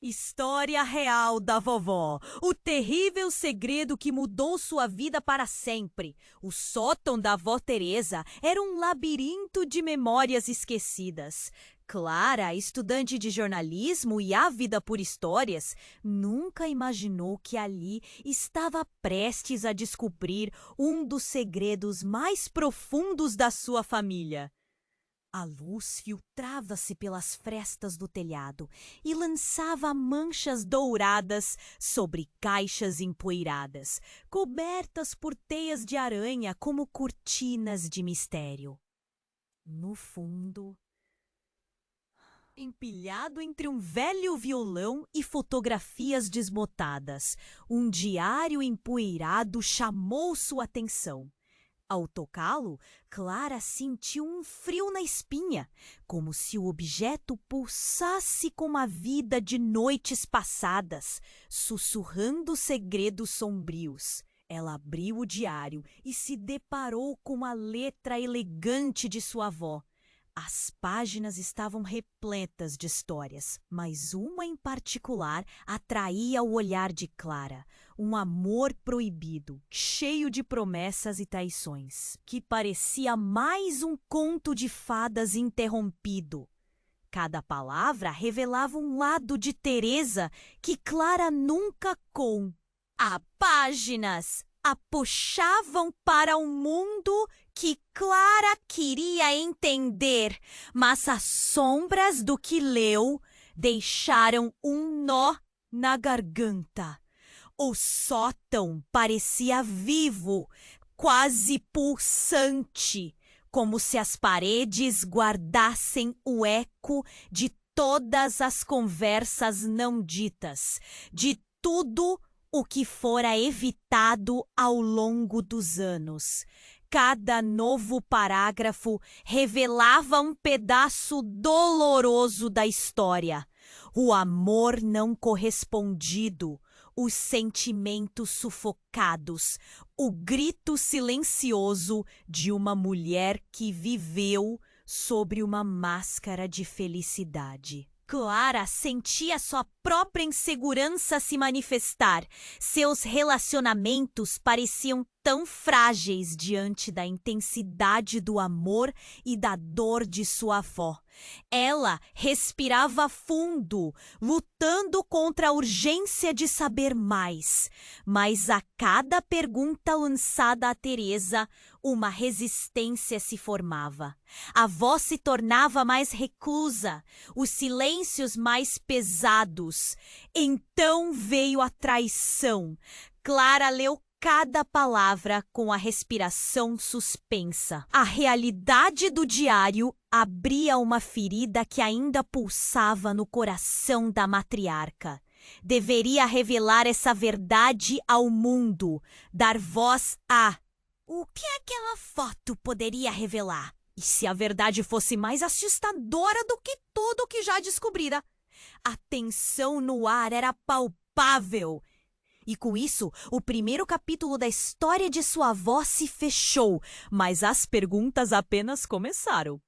História real da vovó. O terrível segredo que mudou sua vida para sempre. O sótão da avó Teresa era um labirinto de memórias esquecidas. Clara, estudante de jornalismo e ávida por histórias, nunca imaginou que ali estava prestes a descobrir um dos segredos mais profundos da sua família. A luz filtrava-se pelas frestas do telhado e lançava manchas douradas sobre caixas empoeiradas, cobertas por teias de aranha como cortinas de mistério. No fundo, empilhado entre um velho violão e fotografias desbotadas, um diário empoeirado chamou sua atenção. Ao tocá-lo, Clara sentiu um frio na espinha, como se o objeto pulsasse com a vida de noites passadas, sussurrando segredos sombrios. Ela abriu o diário e se deparou com a letra elegante de sua avó. As páginas estavam repletas de histórias, mas uma em particular atraía o olhar de Clara. Um amor proibido, cheio de promessas e traições, que parecia mais um conto de fadas interrompido. Cada palavra revelava um lado de Teresa que Clara nunca com. Há páginas a puxavam para um mundo que Clara queria entender, mas as sombras do que leu deixaram um nó na garganta. O sótão parecia vivo, quase pulsante, como se as paredes guardassem o eco de todas as conversas não ditas, de tudo o que fora evitado ao longo dos anos. Cada novo parágrafo revelava um pedaço doloroso da história. O amor não correspondido, os sentimentos sufocados, o grito silencioso de uma mulher que viveu sobre uma máscara de felicidade. Clara sentia sua própria insegurança se manifestar. Seus relacionamentos pareciam tão frágeis diante da intensidade do amor e da dor de sua avó. Ela respirava fundo, lutando contra a urgência de saber mais. Mas a cada pergunta lançada a Teresa, uma resistência se formava. A voz se tornava mais reclusa, os silêncios mais pesados. Então veio a traição. Clara leu cada palavra com a respiração suspensa. A realidade do diário abria uma ferida que ainda pulsava no coração da matriarca. Deveria revelar essa verdade ao mundo, dar voz a... O que aquela foto poderia revelar? E se a verdade fosse mais assustadora do que tudo o que já descobrira? A tensão no ar era palpável. E com isso, o primeiro capítulo da história de sua avó se fechou, mas as perguntas apenas começaram.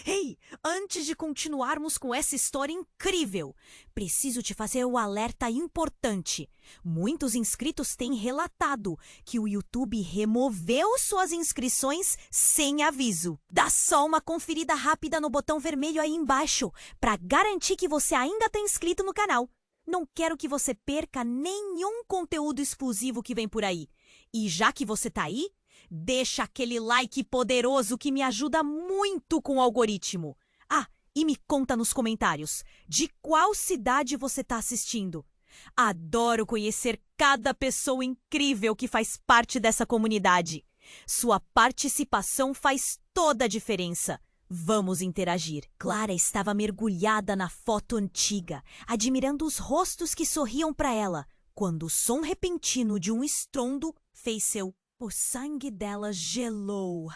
Ei, antes de continuarmos com essa história incrível, preciso te fazer um alerta importante. Muitos inscritos têm relatado que o YouTube removeu suas inscrições sem aviso. Dá só uma conferida rápida no botão vermelho aí embaixo para garantir que você ainda está inscrito no canal. Não quero que você perca nenhum conteúdo exclusivo que vem por aí. E já que você tá aí, deixa aquele like poderoso que me ajuda muito com o algoritmo. Ah, e me conta nos comentários de qual cidade você tá assistindo. Adoro conhecer cada pessoa incrível que faz parte dessa comunidade. Sua participação faz toda a diferença. Vamos interagir. Clara estava mergulhada na foto antiga, admirando os rostos que sorriam para ela, quando o som repentino de um estrondo fez seu... O sangue dela gelou.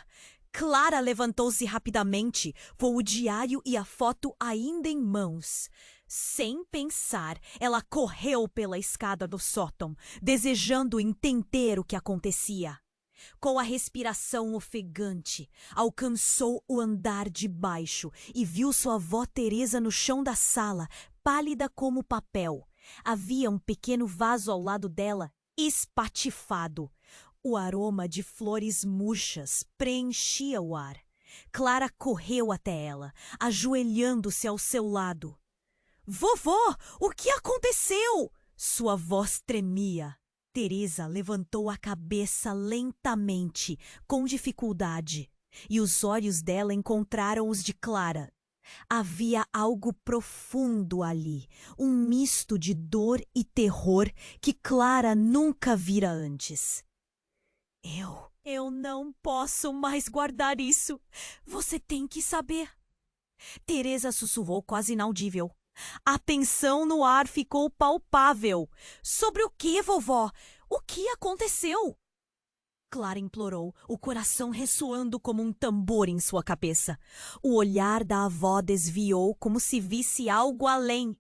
Clara levantou-se rapidamente, com o diário e a foto ainda em mãos. Sem pensar, ela correu pela escada do sótão, desejando entender o que acontecia. Com a respiração ofegante, alcançou o andar de baixo e viu sua avó Teresa no chão da sala, pálida como papel. Havia um pequeno vaso ao lado dela, espatifado. O aroma de flores murchas preenchia o ar. Clara correu até ela, ajoelhando-se ao seu lado. Vovó, o que aconteceu? Sua voz tremia. Teresa levantou a cabeça lentamente, com dificuldade, e os olhos dela encontraram os de Clara. Havia algo profundo ali, um misto de dor e terror que Clara nunca vira antes. Eu não posso mais guardar isso. Você tem que saber. Teresa sussurrou quase inaudível. A tensão no ar ficou palpável. Sobre o que, vovó? O que aconteceu? Clara implorou, o coração ressoando como um tambor em sua cabeça. O olhar da avó desviou como se visse algo além.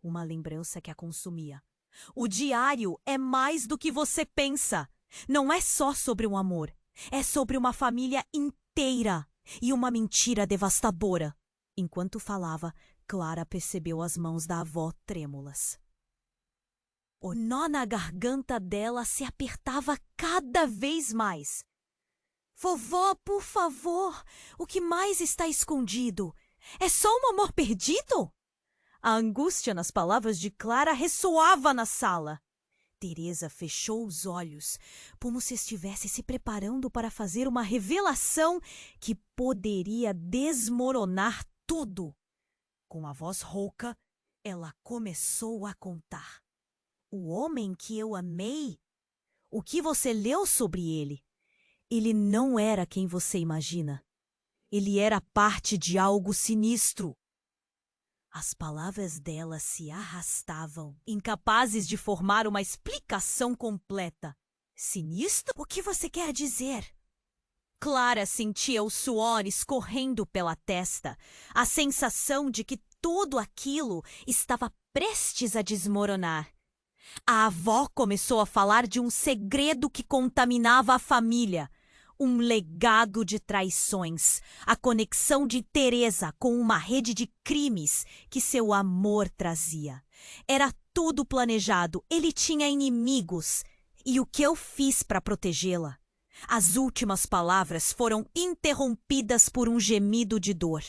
Uma lembrança que a consumia. O diário é mais do que você pensa. Não é só sobre um amor. É sobre uma família inteira e uma mentira devastadora. Enquanto falava, Clara percebeu as mãos da avó trêmulas. O nó na garganta dela se apertava cada vez mais. Vovó, por favor, o que mais está escondido? É só um amor perdido? A angústia nas palavras de Clara ressoava na sala. Teresa fechou os olhos, como se estivesse se preparando para fazer uma revelação que poderia desmoronar tudo. Com a voz rouca, ela começou a contar. O homem que eu amei? O que você leu sobre ele? Ele não era quem você imagina. Ele era parte de algo sinistro. As palavras dela se arrastavam, incapazes de formar uma explicação completa. Sinistro? O que você quer dizer? Clara sentia o suor escorrendo pela testa, a sensação de que tudo aquilo estava prestes a desmoronar. A avó começou a falar de um segredo que contaminava a família, um legado de traições, a conexão de Teresa com uma rede de crimes que seu amor trazia. Era tudo planejado, ele tinha inimigos. E o que eu fiz para protegê-la? As últimas palavras foram interrompidas por um gemido de dor.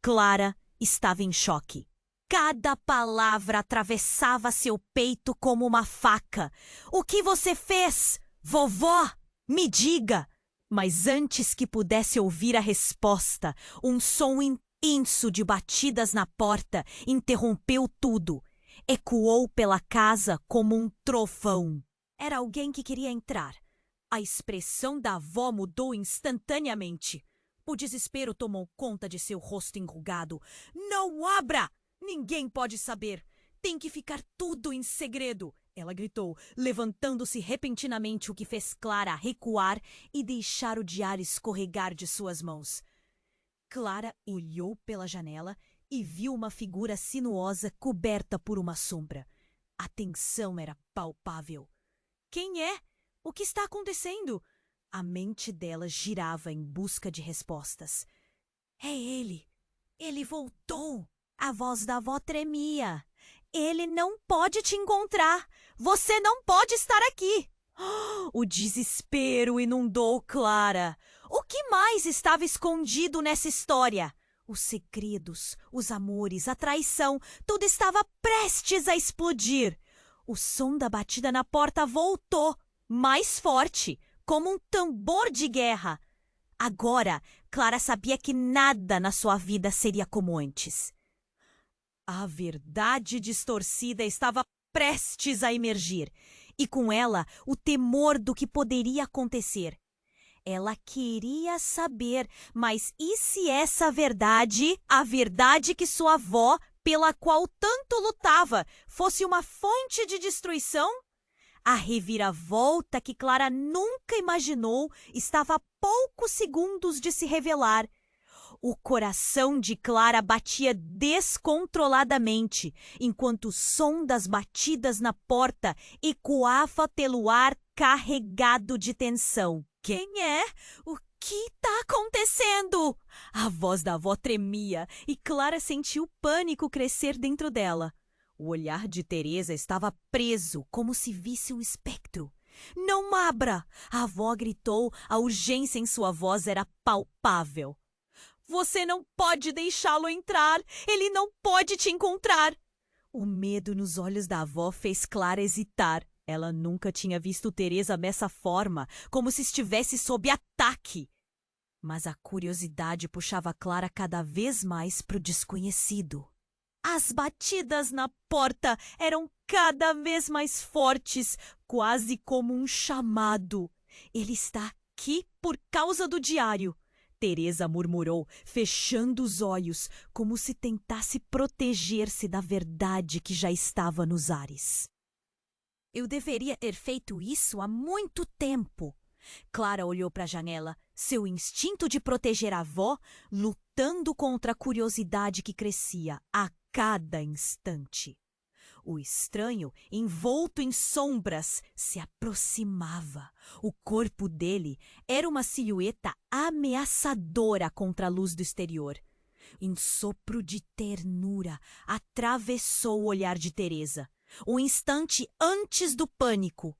Clara estava em choque. Cada palavra atravessava seu peito como uma faca. O que você fez? Vovó, me diga! Mas antes que pudesse ouvir a resposta, um som intenso de batidas na porta interrompeu tudo. Ecoou pela casa como um trovão. Era alguém que queria entrar. A expressão da avó mudou instantaneamente. O desespero tomou conta de seu rosto enrugado. Não abra! Ninguém pode saber. Tem que ficar tudo em segredo. Ela gritou, levantando-se repentinamente, o que fez Clara recuar e deixar o diário escorregar de suas mãos. Clara olhou pela janela e viu uma figura sinuosa coberta por uma sombra. A tensão era palpável. Quem é? O que está acontecendo? A mente dela girava em busca de respostas. É ele! Ele voltou! A voz da avó tremia. Ele não pode te encontrar! Você não pode estar aqui! O desespero inundou Clara. O que mais estava escondido nessa história? Os segredos, os amores, a traição, tudo estava prestes a explodir. O som da batida na porta voltou, mais forte, como um tambor de guerra. Agora, Clara sabia que nada na sua vida seria como antes. A verdade distorcida estava prestes a emergir, e com ela o temor do que poderia acontecer. Ela queria saber, mas e se essa verdade, a verdade que sua avó, pela qual tanto lutava, fosse uma fonte de destruição? A reviravolta que Clara nunca imaginou estava a poucos segundos de se revelar. O coração de Clara batia descontroladamente, enquanto o som das batidas na porta ecoava pelo ar carregado de tensão. Quem é? que está acontecendo? A voz da avó tremia e Clara sentiu pânico crescer dentro dela. O olhar de Teresa estava preso, como se visse um espectro. Não abra! A avó gritou, a urgência em sua voz era palpável. Você não pode deixá-lo entrar! Ele não pode te encontrar! O medo nos olhos da avó fez Clara hesitar. Ela nunca tinha visto Teresa dessa forma, como se estivesse sob ataque. Mas a curiosidade puxava Clara cada vez mais para o desconhecido. As batidas na porta eram cada vez mais fortes, quase como um chamado. Ele está aqui por causa do diário. Teresa murmurou, fechando os olhos, como se tentasse proteger-se da verdade que já estava nos ares. Eu deveria ter feito isso há muito tempo. Clara olhou para a janela, seu instinto de proteger a avó lutando contra a curiosidade que crescia a cada instante. O estranho, envolto em sombras, se aproximava. O corpo dele era uma silhueta ameaçadora contra a luz do exterior. Um sopro de ternura atravessou o olhar de Teresa. Um instante antes do pânico.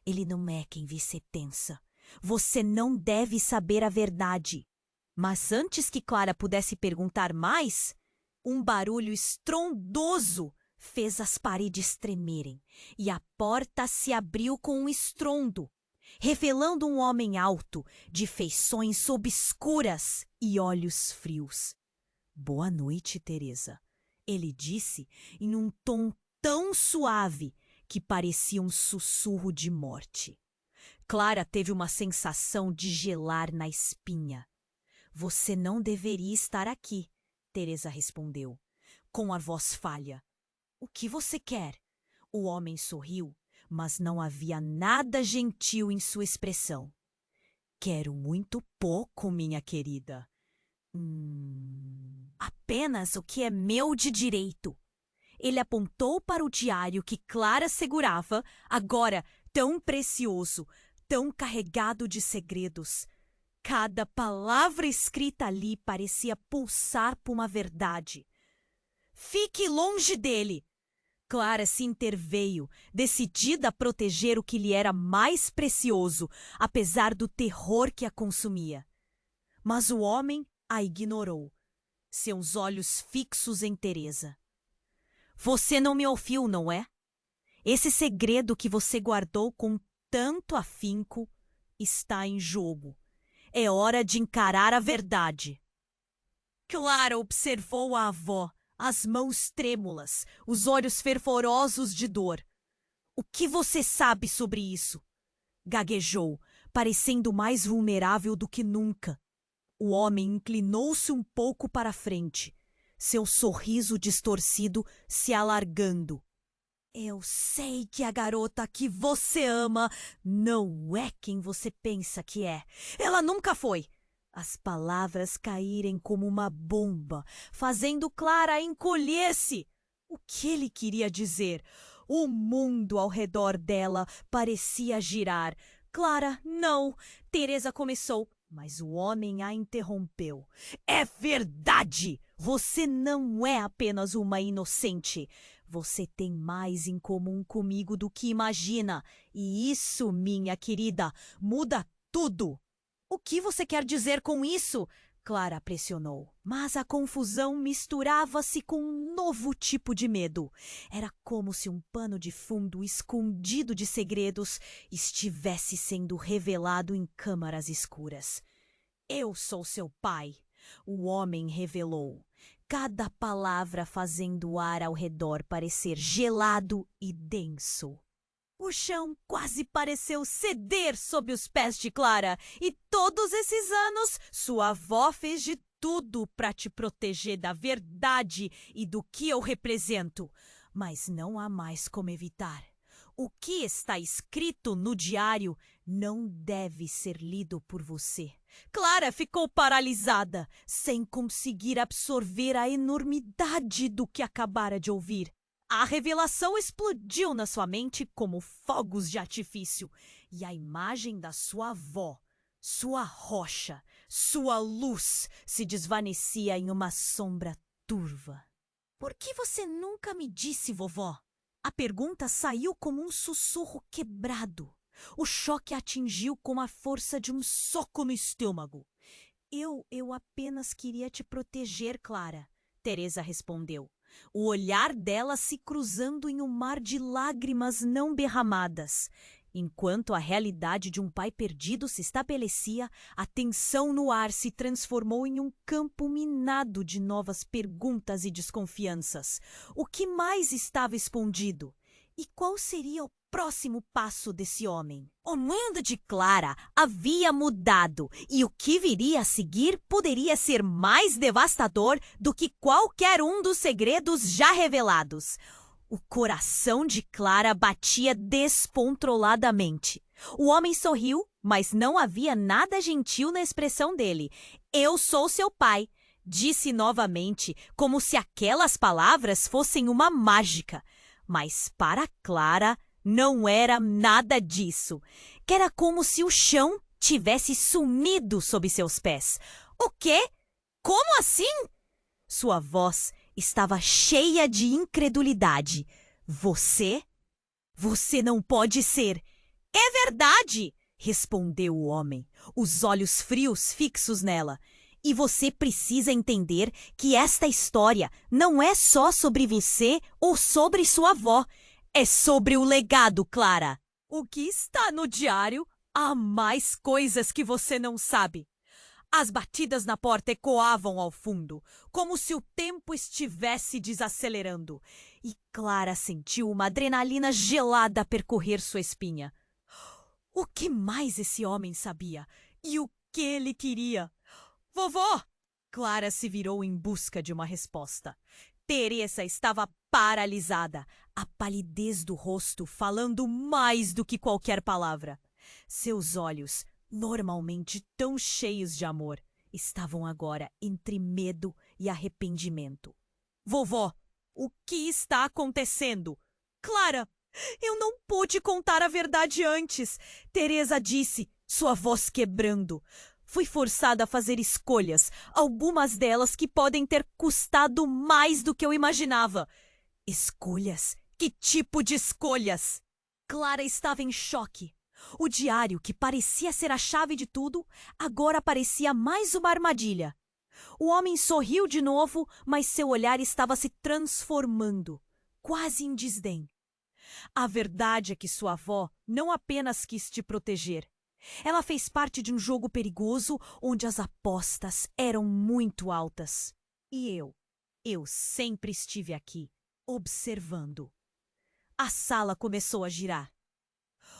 Ele não é quem você pensa. Você não deve saber a verdade. Mas antes que Clara pudesse perguntar mais, um barulho estrondoso fez as paredes tremerem e a porta se abriu com um estrondo, revelando um homem alto, de feições obscuras e olhos frios. Boa noite, Teresa, ele disse em um tom tão suave que parecia um sussurro de morte. Clara teve uma sensação de gelar na espinha. Você não deveria estar aqui, Teresa respondeu, com a voz falha. O que você quer? O homem sorriu, mas não havia nada gentil em sua expressão. Quero muito pouco, minha querida. Apenas o que é meu de direito. Ele apontou para o diário que Clara segurava, agora tão precioso, tão carregado de segredos. Cada palavra escrita ali parecia pulsar por uma verdade. Fique longe dele! Clara se interveio, decidida a proteger o que lhe era mais precioso, apesar do terror que a consumia. Mas o homem a ignorou, seus olhos fixos em Teresa. Você não me ouviu, não é? Esse segredo que você guardou com tanto afinco está em jogo. É hora de encarar a verdade. Clara observou a avó, as mãos trêmulas, os olhos fervorosos de dor. O que você sabe sobre isso? Gaguejou, parecendo mais vulnerável do que nunca. O homem inclinou-se um pouco para a frente, seu sorriso distorcido se alargando. Eu sei que a garota que você ama não é quem você pensa que é. Ela nunca foi. As palavras caírem como uma bomba, fazendo Clara encolher-se. O que ele queria dizer? O mundo ao redor dela parecia girar. Clara, não! Teresa começou, mas o homem a interrompeu. É verdade! Você não é apenas uma inocente. Você tem mais em comum comigo do que imagina. E isso, minha querida, muda tudo. O que você quer dizer com isso? Clara pressionou. Mas a confusão misturava-se com um novo tipo de medo. Era como se um pano de fundo escondido de segredos estivesse sendo revelado em câmaras escuras. Eu sou seu pai, o homem revelou, cada palavra fazendo o ar ao redor parecer gelado e denso. O chão quase pareceu ceder sob os pés de Clara, e todos esses anos sua avó fez de tudo para te proteger da verdade e do que eu represento. Mas não há mais como evitar. O que está escrito no diário não deve ser lido por você. Clara ficou paralisada, sem conseguir absorver a enormidade do que acabara de ouvir. A revelação explodiu na sua mente como fogos de artifício, e a imagem da sua avó, Sua rocha, sua luz se desvanecia em uma sombra turva. Por que você nunca me disse, vovó? A pergunta saiu como um sussurro quebrado. O choque atingiu com a força de um soco no estômago. Eu apenas queria te proteger, Clara, Teresa respondeu, o olhar dela se cruzando em um mar de lágrimas não derramadas. Enquanto a realidade de um pai perdido se estabelecia, a tensão no ar se transformou em um campo minado de novas perguntas e desconfianças. O que mais estava escondido? E qual seria o próximo passo desse homem? O mundo de Clara havia mudado e o que viria a seguir poderia ser mais devastador do que qualquer um dos segredos já revelados. O coração de Clara batia descontroladamente. O homem sorriu, mas não havia nada gentil na expressão dele. Eu sou seu pai, disse novamente, como se aquelas palavras fossem uma mágica. Mas para Clara não era nada disso. Era como se o chão tivesse sumido sob seus pés. O quê? Como assim? Sua voz estava cheia de incredulidade. Você? Você não pode ser. É verdade, respondeu o homem, os olhos frios fixos nela. E você precisa entender que esta história não é só sobre você ou sobre sua avó. É sobre o legado, Clara. O que está no diário? Há mais coisas que você não sabe. As batidas na porta ecoavam ao fundo, como se o tempo estivesse desacelerando. E Clara sentiu uma adrenalina gelada percorrer sua espinha. O que mais esse homem sabia? E o que ele queria? Vovó! Clara se virou em busca de uma resposta. Teresa estava paralisada, a palidez do rosto falando mais do que qualquer palavra. Seus olhos, normalmente tão cheios de amor, estavam agora entre medo e arrependimento. Vovó, o que está acontecendo? Clara, eu não pude contar a verdade antes, Teresa disse, sua voz quebrando. Fui forçada a fazer escolhas, algumas delas que podem ter custado mais do que eu imaginava. Escolhas? Que tipo de escolhas? Clara estava em choque. O diário, que parecia ser a chave de tudo, agora parecia mais uma armadilha. O homem sorriu de novo, mas seu olhar estava se transformando, quase em desdém. A verdade é que sua avó não apenas quis te proteger. Ela fez parte de um jogo perigoso onde as apostas eram muito altas. E eu sempre estive aqui, observando. A sala começou a girar.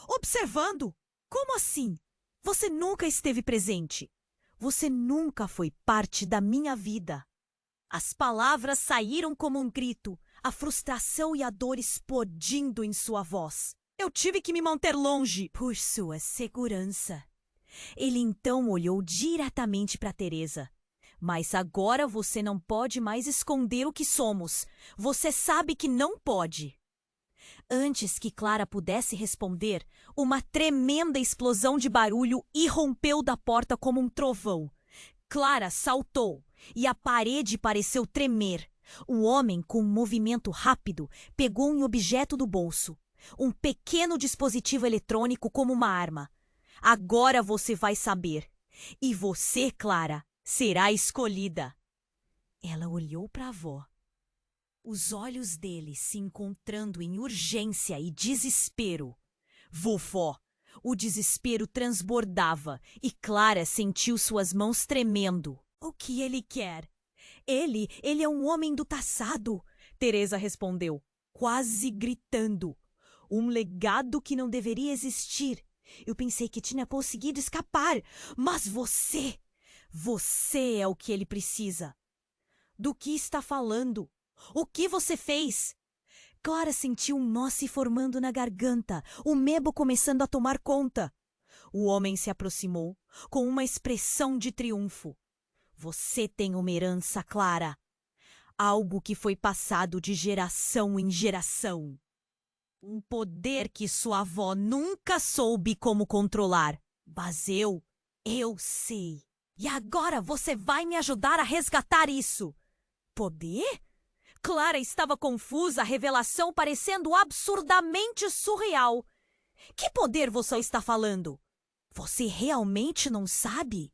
Observando? Como assim? Você nunca esteve presente. Você nunca foi parte da minha vida. As palavras saíram como um grito, a frustração e a dor explodindo em sua voz. Eu tive que me manter longe por sua segurança. Ele então olhou diretamente para Teresa. Mas agora você não pode mais esconder o que somos. Você sabe que não pode. Antes que Clara pudesse responder, uma tremenda explosão de barulho irrompeu da porta como um trovão. Clara saltou e a parede pareceu tremer. O homem, com um movimento rápido, pegou um objeto do bolso. Um pequeno dispositivo eletrônico como uma arma. Agora você vai saber. E você, Clara, será escolhida. Ela olhou para a avó. Os olhos dele se encontrando em urgência e desespero. Vovó, o desespero transbordava e Clara sentiu suas mãos tremendo. O que ele quer? Ele é um homem do passado, Teresa respondeu, quase gritando. Um legado que não deveria existir. Eu pensei que tinha conseguido escapar, mas você é o que ele precisa. Do que está falando? O que você fez? Clara sentiu um nó se formando na garganta, o medo começando a tomar conta. O homem se aproximou, com uma expressão de triunfo. Você tem uma herança, Clara. Algo que foi passado de geração em geração. Um poder que sua avó nunca soube como controlar. Mas eu Eu sei. E agora você vai me ajudar a resgatar isso. Poder? Clara estava confusa, a revelação parecendo absurdamente surreal. Que poder você está falando? Você realmente não sabe?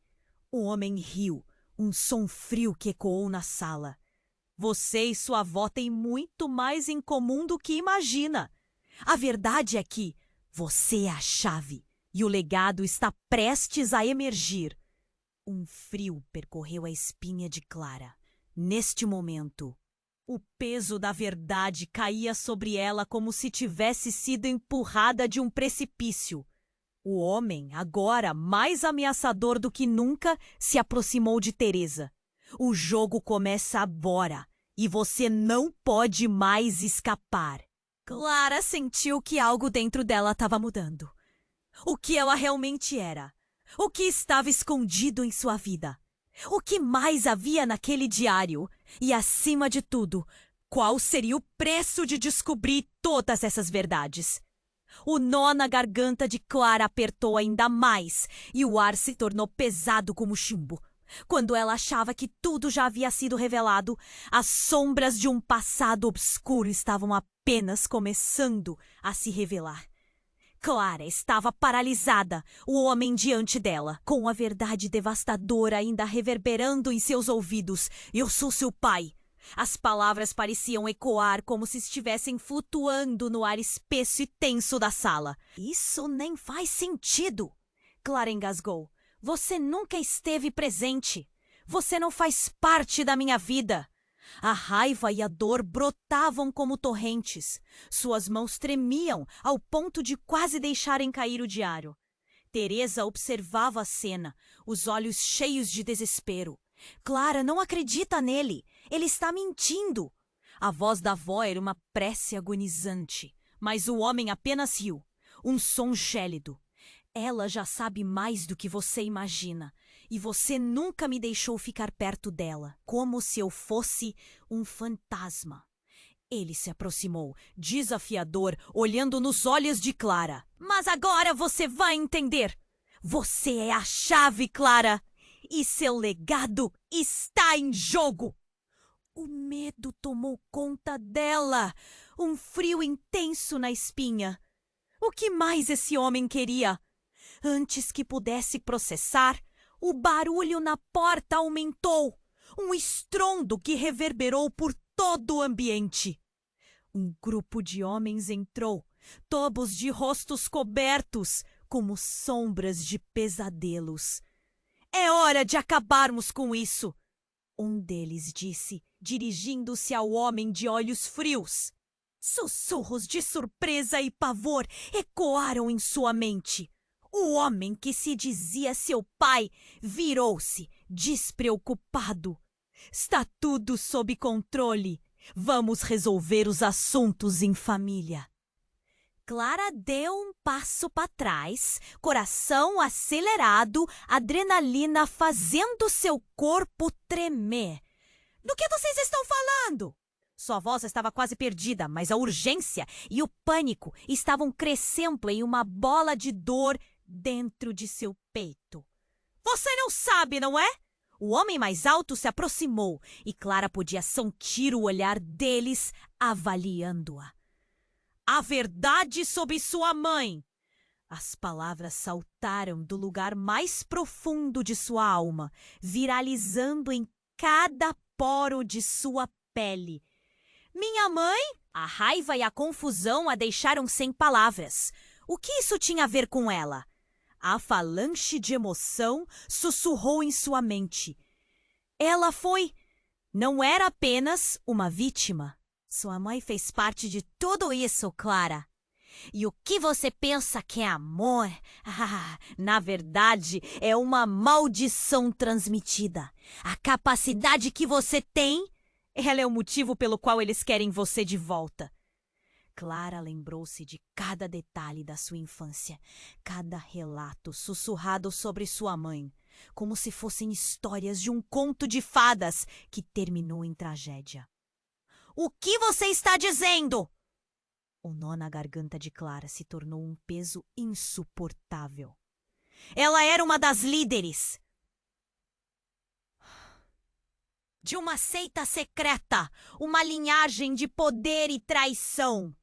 O homem riu, um som frio que ecoou na sala. Você e sua avó têm muito mais em comum do que imagina. A verdade é que você é a chave e o legado está prestes a emergir. Um frio percorreu a espinha de Clara. Neste momento, o peso da verdade caía sobre ela como se tivesse sido empurrada de um precipício. O homem, agora mais ameaçador do que nunca, se aproximou de Teresa. O jogo começa agora e você não pode mais escapar. Clara sentiu que algo dentro dela estava mudando. O que ela realmente era? O que estava escondido em sua vida? O que mais havia naquele diário? E, acima de tudo, qual seria o preço de descobrir todas essas verdades? O nó na garganta de Clara apertou ainda mais e o ar se tornou pesado como chumbo. Quando ela achava que tudo já havia sido revelado, as sombras de um passado obscuro estavam apenas começando a se revelar. Clara estava paralisada, o homem diante dela, com a verdade devastadora ainda reverberando em seus ouvidos. Eu sou seu pai. As palavras pareciam ecoar como se estivessem flutuando no ar espesso e tenso da sala. Isso nem faz sentido, Clara engasgou. Você nunca esteve presente. Você não faz parte da minha vida. A raiva e a dor brotavam como torrentes. Suas mãos tremiam ao ponto de quase deixarem cair o diário. Teresa observava a cena, os olhos cheios de desespero. Clara não acredita nele. Ele está mentindo. A voz da avó era uma prece agonizante, mas o homem apenas riu. Um som gélido. Ela já sabe mais do que você imagina. E você nunca me deixou ficar perto dela, como se eu fosse um fantasma. Ele se aproximou, desafiador, olhando nos olhos de Clara. Mas agora você vai entender. Você é a chave, Clara. E seu legado está em jogo. O medo tomou conta dela. Um frio intenso na espinha. O que mais esse homem queria? Antes que pudesse processar, o barulho na porta aumentou, um estrondo que reverberou por todo o ambiente. Um grupo de homens entrou, todos de rostos cobertos, como sombras de pesadelos. É hora de acabarmos com isso, um deles disse, dirigindo-se ao homem de olhos frios. Sussurros de surpresa e pavor ecoaram em sua mente. O homem que se dizia seu pai virou-se, despreocupado. Está tudo sob controle. Vamos resolver os assuntos em família. Clara deu um passo para trás, coração acelerado, adrenalina fazendo seu corpo tremer. Do que vocês estão falando? Sua voz estava quase perdida, mas a urgência e o pânico estavam crescendo em uma bola de dor dentro de seu peito. Você não sabe, não é? O homem mais alto se aproximou e Clara podia sentir o olhar deles avaliando-a. A verdade sobre sua mãe. As palavras saltaram do lugar mais profundo de sua alma, viralizando em cada poro de sua pele. Minha mãe? A raiva e a confusão a deixaram sem palavras. O que isso tinha a ver com ela? A avalanche de emoção sussurrou em sua mente. Ela foi... Não era apenas uma vítima. Sua mãe fez parte de tudo isso, Clara. E o que você pensa que é amor? Na verdade, é uma maldição transmitida. A capacidade que você tem, ela é o motivo pelo qual eles querem você de volta. Clara lembrou-se de cada detalhe da sua infância, cada relato sussurrado sobre sua mãe, como se fossem histórias de um conto de fadas que terminou em tragédia. O que você está dizendo? O nó na garganta de Clara se tornou um peso insuportável. Ela era uma das líderes de uma seita secreta, uma linhagem de poder e traição.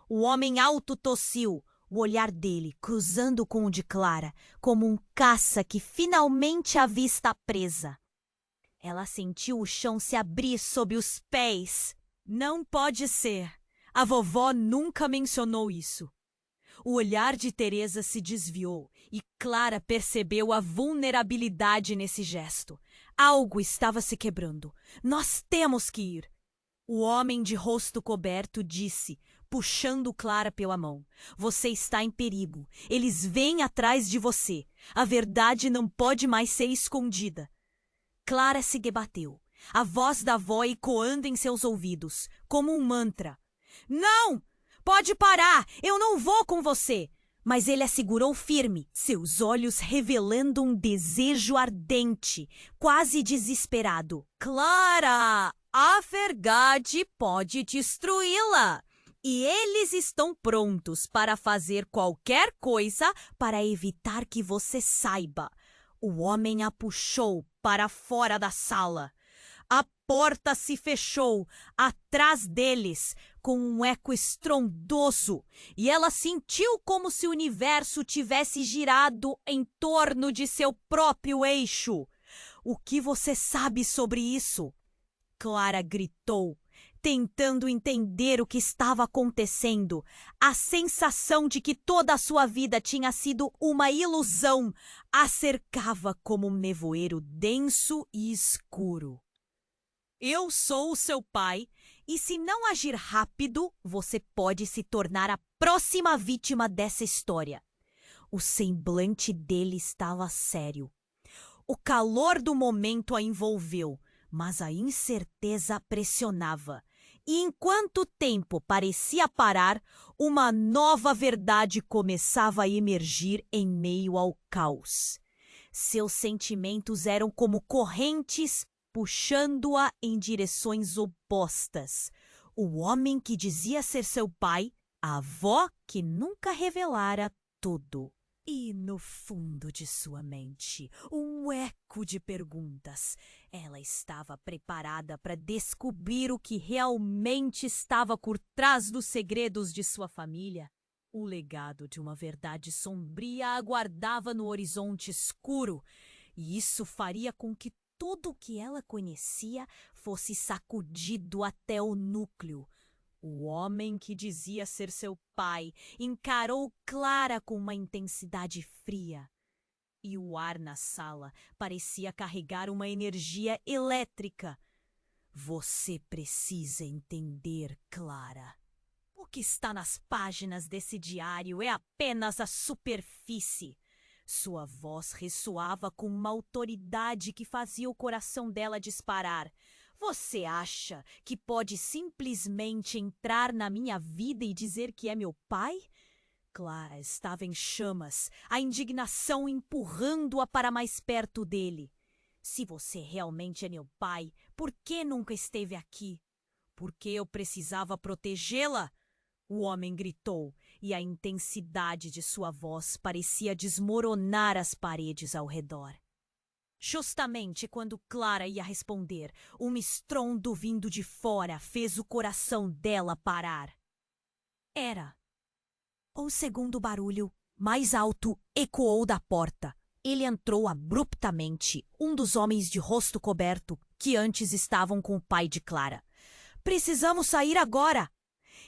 O homem alto tossiu, o olhar dele cruzando com o de Clara, como um caça que finalmente avista a presa. Ela sentiu o chão se abrir sob os pés. Não pode ser. A vovó nunca mencionou isso. O olhar de Teresa se desviou e Clara percebeu a vulnerabilidade nesse gesto. Algo estava se quebrando. Nós temos que ir. O homem de rosto coberto disse, puxando Clara pela mão. Você está em perigo. Eles vêm atrás de você. A verdade não pode mais ser escondida. Clara se debateu, a voz da avó ecoando em seus ouvidos, como um mantra. Não! Pode parar! Eu não vou com você! Mas ele a segurou firme, seus olhos revelando um desejo ardente, quase desesperado. Clara! A verdade pode destruí-la! E eles estão prontos para fazer qualquer coisa para evitar que você saiba. O homem a puxou para fora da sala. A porta se fechou atrás deles com um eco estrondoso e ela sentiu como se o universo tivesse girado em torno de seu próprio eixo. O que você sabe sobre isso? Clara gritou, tentando entender o que estava acontecendo. A sensação de que toda a sua vida tinha sido uma ilusão a cercava como um nevoeiro denso e escuro. Eu sou o seu pai, e se não agir rápido, você pode se tornar a próxima vítima dessa história. O semblante dele estava sério. O calor do momento a envolveu, mas a incerteza a pressionava. E enquanto o tempo parecia parar, uma nova verdade começava a emergir em meio ao caos. Seus sentimentos eram como correntes puxando-a em direções opostas. O homem que dizia ser seu pai, a avó que nunca revelara tudo. E no fundo de sua mente, um eco de perguntas. Ela estava preparada para descobrir o que realmente estava por trás dos segredos de sua família. O legado de uma verdade sombria aguardava no horizonte escuro, e isso faria com que tudo o que ela conhecia fosse sacudido até o núcleo. O homem que dizia ser seu pai encarou Clara com uma intensidade fria. E o ar na sala parecia carregar uma energia elétrica. Você precisa entender, Clara. O que está nas páginas desse diário é apenas a superfície. Sua voz ressoava com uma autoridade que fazia o coração dela disparar. Você acha que pode simplesmente entrar na minha vida e dizer que é meu pai? Clara estava em chamas, a indignação empurrando-a para mais perto dele. Se você realmente é meu pai, por que nunca esteve aqui? Porque eu precisava protegê-la? O homem gritou, e a intensidade de sua voz parecia desmoronar as paredes ao redor. Justamente quando Clara ia responder, um estrondo vindo de fora fez o coração dela parar. Era. O segundo barulho, mais alto, ecoou da porta. Ele entrou abruptamente, um dos homens de rosto coberto que antes estavam com o pai de Clara. Precisamos sair agora!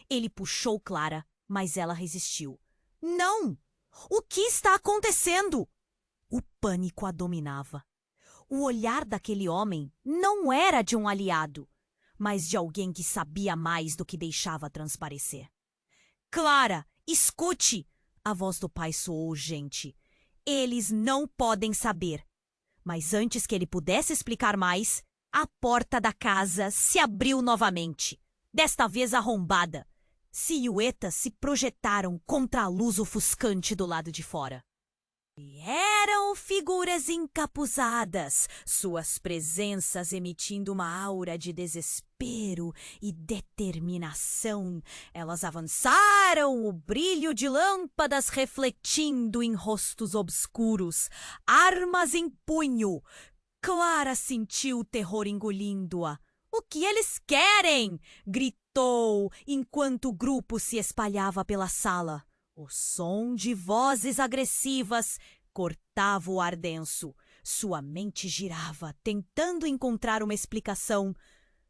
Ele puxou Clara, mas ela resistiu. Não! O que está acontecendo? O pânico a dominava. O olhar daquele homem não era de um aliado, mas de alguém que sabia mais do que deixava transparecer. Clara, escute! A voz do pai soou urgente. Eles não podem saber. Mas antes que ele pudesse explicar mais, a porta da casa se abriu novamente, desta vez arrombada. Silhuetas se projetaram contra a luz ofuscante do lado de fora. Eram figuras encapuzadas, suas presenças emitindo uma aura de desespero e determinação. Elas avançaram, o brilho de lâmpadas refletindo em rostos obscuros, armas em punho. Clara sentiu o terror engolindo-a. "O que eles querem?" gritou, enquanto o grupo se espalhava pela sala. O som de vozes agressivas cortava o ar denso. Sua mente girava, tentando encontrar uma explicação.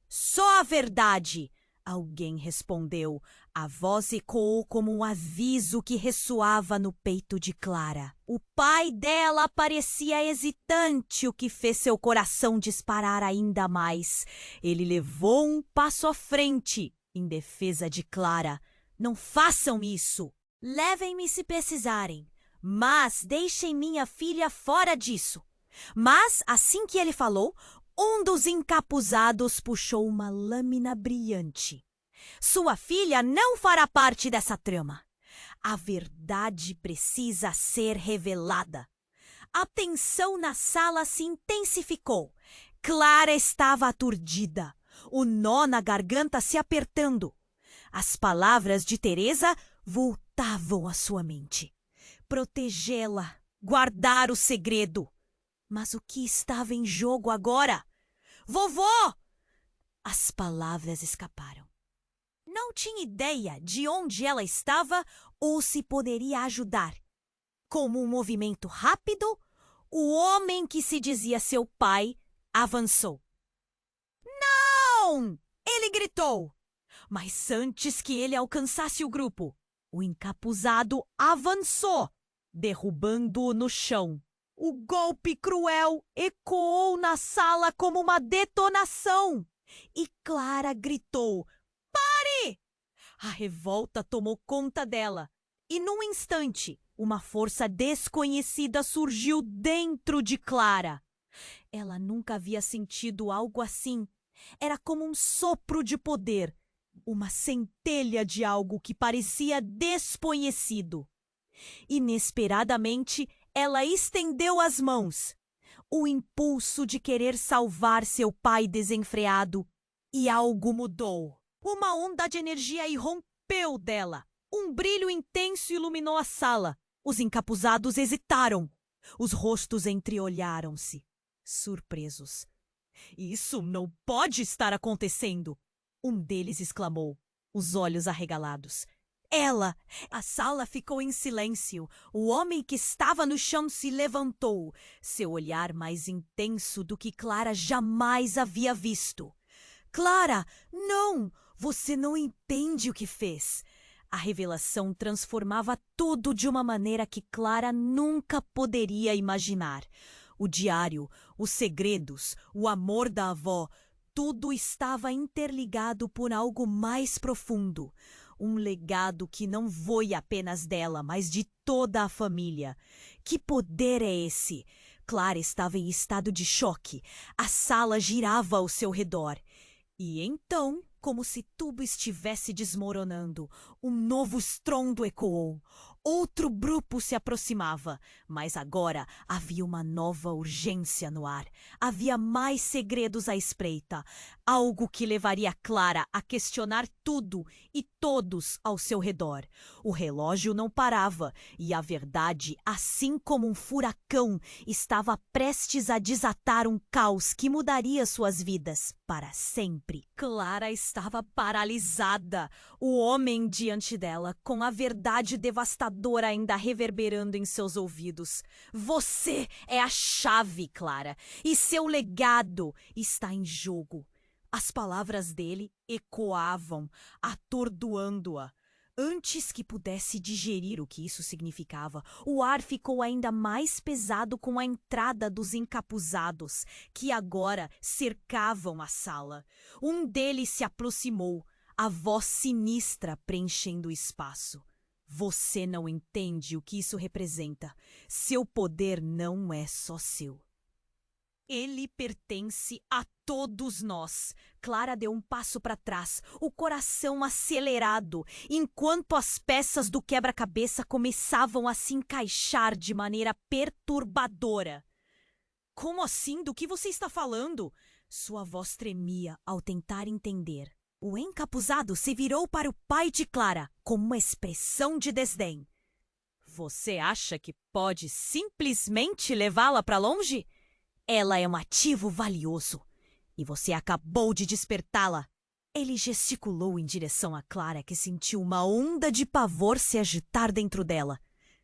"Só a verdade!" alguém respondeu. A voz ecoou como um aviso que ressoava no peito de Clara. O pai dela parecia hesitante, o que fez seu coração disparar ainda mais. Ele levou um passo à frente, em defesa de Clara. "Não façam isso! Levem-me se precisarem, mas deixem minha filha fora disso." Mas, assim que ele falou, um dos encapuzados puxou uma lâmina brilhante. "Sua filha não fará parte dessa trama. A verdade precisa ser revelada." A tensão na sala se intensificou. Clara estava aturdida, o nó na garganta se apertando. As palavras de Teresa voltavam à sua mente. Protegê-la, guardar o segredo. Mas o que estava em jogo agora? "Vovó!" As palavras escaparam. Não tinha ideia de onde ela estava ou se poderia ajudar. Como um movimento rápido, o homem que se dizia seu pai avançou. "Não!" ele gritou. Mas antes que ele alcançasse o grupo, o encapuzado avançou, derrubando-o no chão. O golpe cruel ecoou na sala como uma detonação. E Clara gritou: "Pare!" A revolta tomou conta dela. E num instante, uma força desconhecida surgiu dentro de Clara. Ela nunca havia sentido algo assim. Era como um sopro de poder, uma centelha de algo que parecia desconhecido. Inesperadamente, ela estendeu as mãos. O impulso de querer salvar seu pai desenfreado. E algo mudou. Uma onda de energia irrompeu dela. Um brilho intenso iluminou a sala. Os encapuzados hesitaram. Os rostos entreolharam-se, surpresos. "Isso não pode estar acontecendo!" Um deles exclamou, os olhos arregalados. "Ela!" A sala ficou em silêncio. O homem que estava no chão se levantou, seu olhar mais intenso do que Clara jamais havia visto. "Clara, não! Você não entende o que fez." A revelação transformava tudo de uma maneira que Clara nunca poderia imaginar. O diário, os segredos, o amor da avó, tudo estava interligado por algo mais profundo. Um legado que não foi apenas dela, mas de toda a família. Que poder é esse? Clara estava em estado de choque. A sala girava ao seu redor. E então, como se tudo estivesse desmoronando, um novo estrondo ecoou. Outro grupo se aproximava, mas agora havia uma nova urgência no ar. Havia mais segredos à espreita, algo que levaria Clara a questionar tudo e todos ao seu redor. O relógio não parava e a verdade, assim como um furacão, estava prestes a desatar um caos que mudaria suas vidas para sempre. Clara estava paralisada, o homem diante dela, com a verdade devastadora ainda reverberando em seus ouvidos. "Você é a chave, Clara, e seu legado está em jogo." As palavras dele ecoavam, atordoando-a. Antes que pudesse digerir o que isso significava, o ar ficou ainda mais pesado com a entrada dos encapuzados, que agora cercavam a sala. Um deles se aproximou, a voz sinistra preenchendo o espaço. "Você não entende o que isso representa. Seu poder não é só seu." Ele pertence a todos nós. Clara deu um passo para trás, o coração acelerado, enquanto as peças do quebra-cabeça começavam a se encaixar de maneira perturbadora. Como assim? Do que você está falando? Sua voz tremia ao tentar entender. O encapuzado se virou para o pai de Clara com uma expressão de desdém. Você acha que pode simplesmente levá-la para longe? Ela é um ativo valioso e você acabou de despertá-la. Ele gesticulou em direção a Clara, que sentiu uma onda de pavor se agitar dentro dela.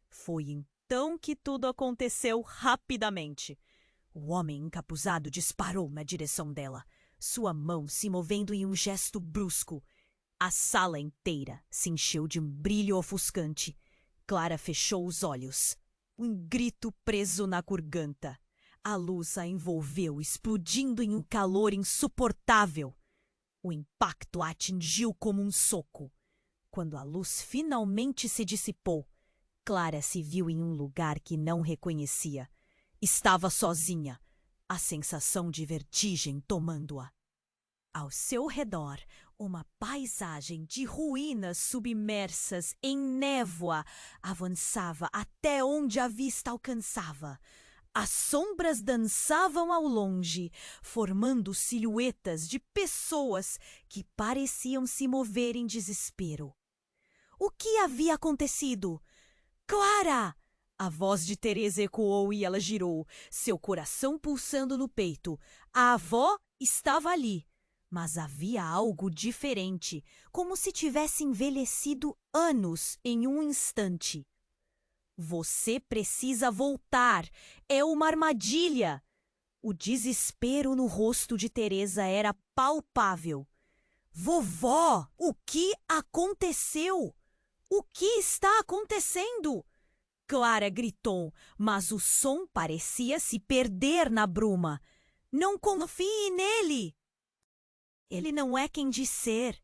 Foi então que tudo aconteceu rapidamente. O homem encapuzado disparou na direção dela, sua mão se movendo em um gesto brusco. A sala inteira se encheu de um brilho ofuscante. Clara fechou os olhos. Um grito preso na garganta. A luz a envolveu, explodindo em um calor insuportável. O impacto a atingiu como um soco. Quando a luz finalmente se dissipou, Clara se viu em um lugar que não reconhecia. Estava sozinha, a sensação de vertigem tomando-a. Ao seu redor, uma paisagem de ruínas submersas em névoa avançava até onde a vista alcançava. As sombras dançavam ao longe, formando silhuetas de pessoas que pareciam se mover em desespero. O que havia acontecido? Clara! A voz de Teresa ecoou e ela girou, seu coração pulsando no peito. A avó estava ali, mas havia algo diferente, como se tivesse envelhecido anos em um instante. Você precisa voltar. É uma armadilha. O desespero no rosto de Teresa era palpável. Vovó, o que aconteceu? O que está acontecendo? Clara gritou, mas o som parecia se perder na bruma. Não confie nele. Ele não é quem diz ser.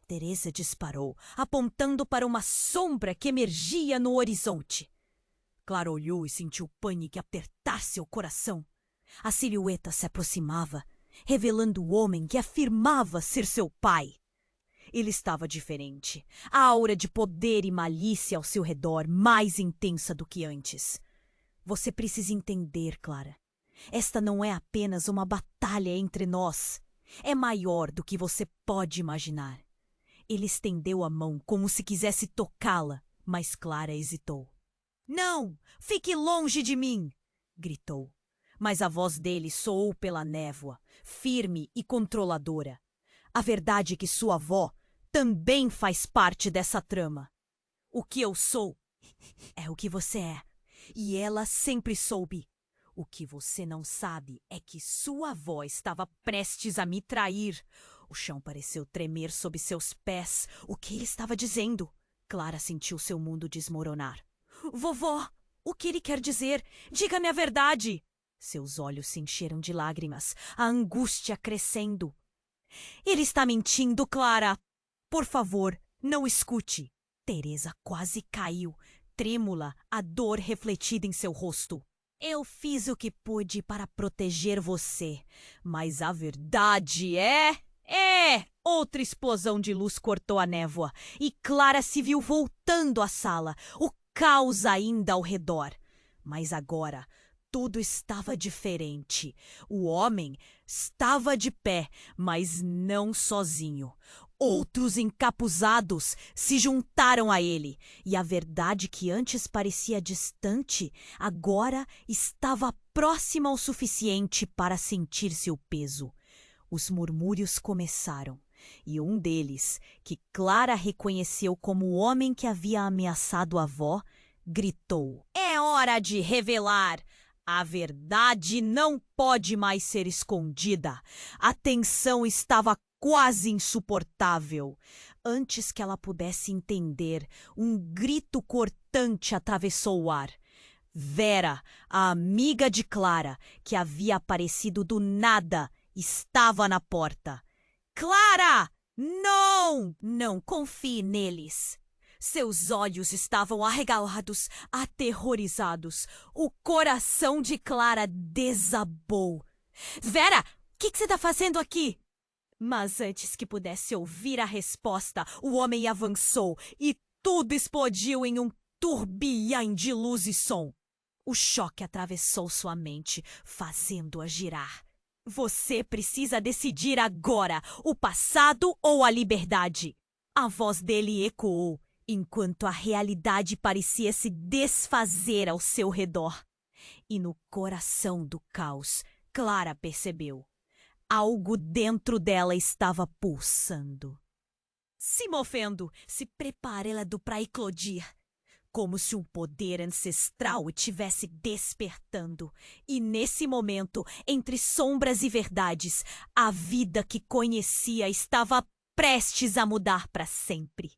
Teresa disparou, apontando para uma sombra que emergia no horizonte. Clara olhou e sentiu pânico apertar seu coração. A silhueta se aproximava, revelando o homem que afirmava ser seu pai. Ele estava diferente, a aura de poder e malícia ao seu redor mais intensa do que antes. Você precisa entender, Clara. Esta não é apenas uma batalha entre nós. É maior do que você pode imaginar. Ele estendeu a mão como se quisesse tocá-la, mas Clara hesitou. Não! Fique longe de mim! Gritou. Mas a voz dele soou pela névoa, firme e controladora. A verdade é que sua avó também faz parte dessa trama. O que eu sou é o que você é, e ela sempre soube. O que você não sabe é que sua avó estava prestes a me trair. O chão pareceu tremer sob seus pés. O que ele estava dizendo? Clara sentiu seu mundo desmoronar. Vovó, o que ele quer dizer? Diga-me a verdade! Seus olhos se encheram de lágrimas, a angústia crescendo. Ele está mentindo, Clara! Por favor, não escute. Teresa quase caiu, trêmula, a dor refletida em seu rosto. Eu fiz o que pude para proteger você, mas a verdade é... Outra explosão de luz cortou a névoa e Clara se viu voltando à sala, o caos ainda ao redor. Mas agora tudo estava diferente. O homem estava de pé, mas não sozinho. Outros encapuzados se juntaram a ele, e a verdade que antes parecia distante, agora estava próxima o suficiente para sentir seu peso. Os murmúrios começaram, e um deles, que Clara reconheceu como o homem que havia ameaçado a avó, gritou: É hora de revelar! A verdade não pode mais ser escondida. A tensão estava quase insuportável. Antes que ela pudesse entender, um grito cortante atravessou o ar. Vera, a amiga de Clara, que havia aparecido do nada, estava na porta. Clara! Não! Não confie neles. Seus olhos estavam arregalados, aterrorizados. O coração de Clara desabou. Vera, o que você está fazendo aqui? Mas antes que pudesse ouvir a resposta, o homem avançou e tudo explodiu em um turbilhão de luz e som. O choque atravessou sua mente, fazendo-a girar. Você precisa decidir agora, o passado ou a liberdade. A voz dele ecoou, enquanto a realidade parecia se desfazer ao seu redor. E no coração do caos, Clara percebeu. Algo dentro dela estava pulsando. Se movendo, se preparando para eclodir. Como se um poder ancestral estivesse despertando. E nesse momento, entre sombras e verdades, a vida que conhecia estava prestes a mudar para sempre.